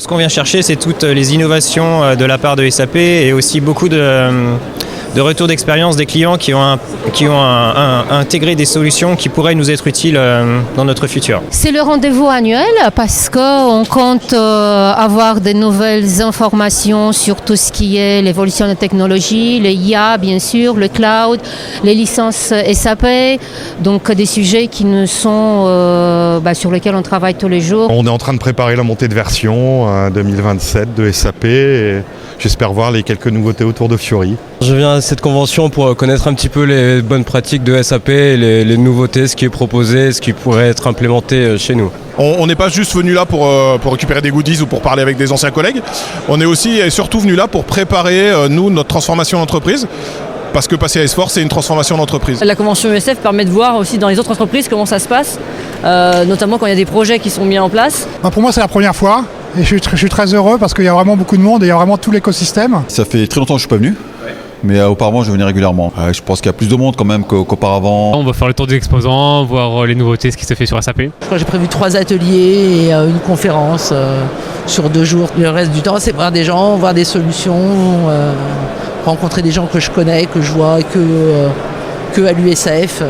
Ce qu'on vient chercher, c'est toutes les innovations de la part de SAP et aussi beaucoup de retours d'expérience des clients qui ont intégré des solutions qui pourraient nous être utiles dans notre futur. C'est le rendez-vous annuel parce qu'on compte avoir de nouvelles informations sur tout ce qui est l'évolution des technologies, le IA bien sûr, le cloud, les licences SAP, donc des sujets qui nous sont sur lesquels on travaille tous les jours. On est en train de préparer la montée de version 2027 de SAP et j'espère voir les quelques nouveautés autour de Fiori. Je viens à cette convention pour connaître un petit peu les bonnes pratiques de SAP, les nouveautés, ce qui est proposé, ce qui pourrait être implémenté chez nous. On n'est pas juste venu là pour récupérer des goodies ou pour parler avec des anciens collègues. On est aussi et surtout venu là pour préparer, notre transformation d'entreprise. Parce que passer à S4, c'est une transformation d'entreprise. La convention USF permet de voir aussi dans les autres entreprises comment ça se passe, notamment quand il y a des projets qui sont mis en place. Pour moi, c'est la première fois et je suis très heureux parce qu'il y a vraiment beaucoup de monde et il y a vraiment tout l'écosystème. Ça fait très longtemps que je ne suis pas venu. Mais auparavant, je venais régulièrement. Je pense qu'il y a plus de monde quand même qu'auparavant. On va faire le tour des exposants, voir les nouveautés, ce qui se fait sur SAP. Je crois que j'ai prévu 3 ateliers et une conférence sur 2 jours. Le reste du temps, c'est voir des gens, voir des solutions, rencontrer des gens que je connais, que je vois que à l'USAF.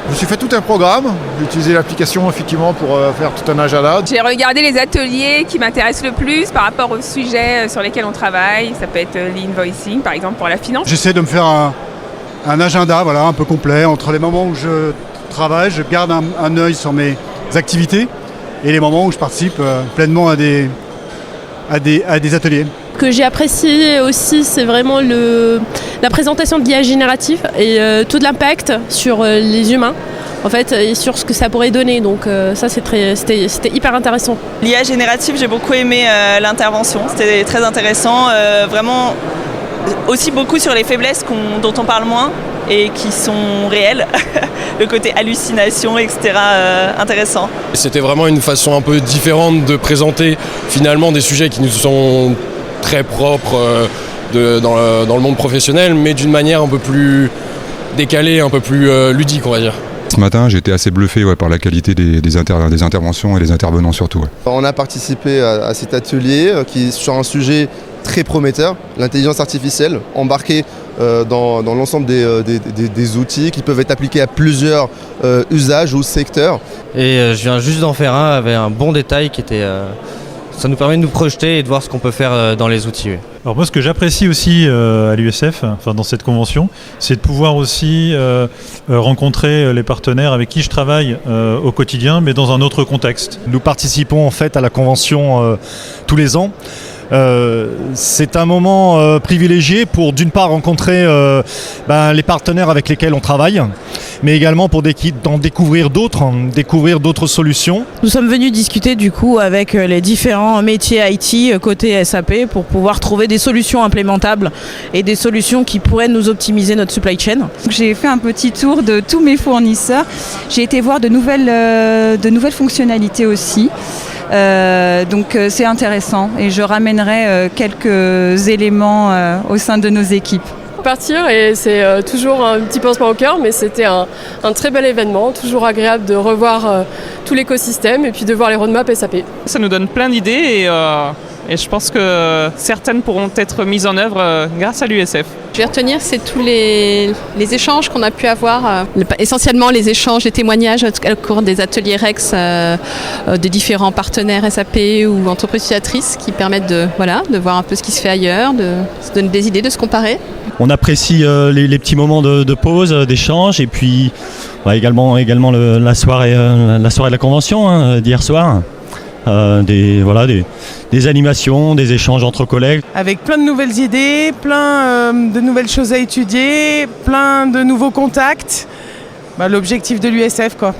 Je me suis fait tout un programme. J'ai utilisé l'application effectivement pour faire tout un agenda. J'ai regardé les ateliers qui m'intéressent le plus par rapport aux sujets sur lesquels on travaille. Ça peut être l'invoicing par exemple pour la finance. J'essaie de me faire un agenda un peu complet entre les moments où je travaille, je garde un œil sur mes activités et les moments où je participe pleinement à des ateliers. Ce que j'ai apprécié aussi, c'est vraiment la présentation de l'IA générative et tout l'impact sur les humains en fait, et sur ce que ça pourrait donner. Donc ça, c'était hyper intéressant. L'IA générative, j'ai beaucoup aimé l'intervention. C'était très intéressant. Vraiment aussi beaucoup sur les faiblesses dont on parle moins et qui sont réelles. Le côté hallucination, etc. Intéressant. C'était vraiment une façon un peu différente de présenter finalement des sujets qui nous sont très propres dans le monde professionnel, mais d'une manière un peu plus décalée, un peu plus ludique, on va dire. Ce matin, j'ai été assez bluffé par la qualité des interventions et des intervenants surtout. On a participé à cet atelier qui est sur un sujet très prometteur, l'intelligence artificielle, embarquée dans l'ensemble des outils qui peuvent être appliqués à plusieurs usages ou secteurs. Et je viens juste d'en faire un avec un bon détail qui était... Ça nous permet de nous projeter et de voir ce qu'on peut faire dans les outils. Oui. Alors moi, ce que j'apprécie aussi à l'USF, dans cette convention, c'est de pouvoir aussi rencontrer les partenaires avec qui je travaille au quotidien, mais dans un autre contexte. Nous participons en fait à la convention tous les ans. C'est un moment privilégié pour d'une part rencontrer les partenaires avec lesquels on travaille, mais également pour d'en découvrir d'autres solutions. Nous sommes venus discuter du coup avec les différents métiers IT côté SAP pour pouvoir trouver des solutions implémentables et des solutions qui pourraient nous optimiser notre supply chain. J'ai fait un petit tour de tous mes fournisseurs. J'ai été voir de nouvelles fonctionnalités aussi. Donc c'est intéressant et je ramènerai quelques éléments au sein de nos équipes. Partir et c'est toujours un petit pincement au cœur, mais c'était un très bel événement, toujours agréable de revoir tout l'écosystème et puis de voir les roadmaps SAP. Ça nous donne plein d'idées et je pense que certaines pourront être mises en œuvre grâce à l'USF. Je vais retenir, c'est tous les échanges qu'on a pu avoir, essentiellement les échanges, les témoignages au cours des ateliers REX des différents partenaires SAP ou entreprises utilisatrices qui permettent de voir un peu ce qui se fait ailleurs, de se donner des idées, de se comparer. On apprécie les petits moments de pause, d'échange et puis également la soirée de la convention d'hier soir. Des animations, des échanges entre collègues. Avec plein de nouvelles idées, plein de nouvelles choses à étudier, plein de nouveaux contacts. L'objectif de l'USF quoi.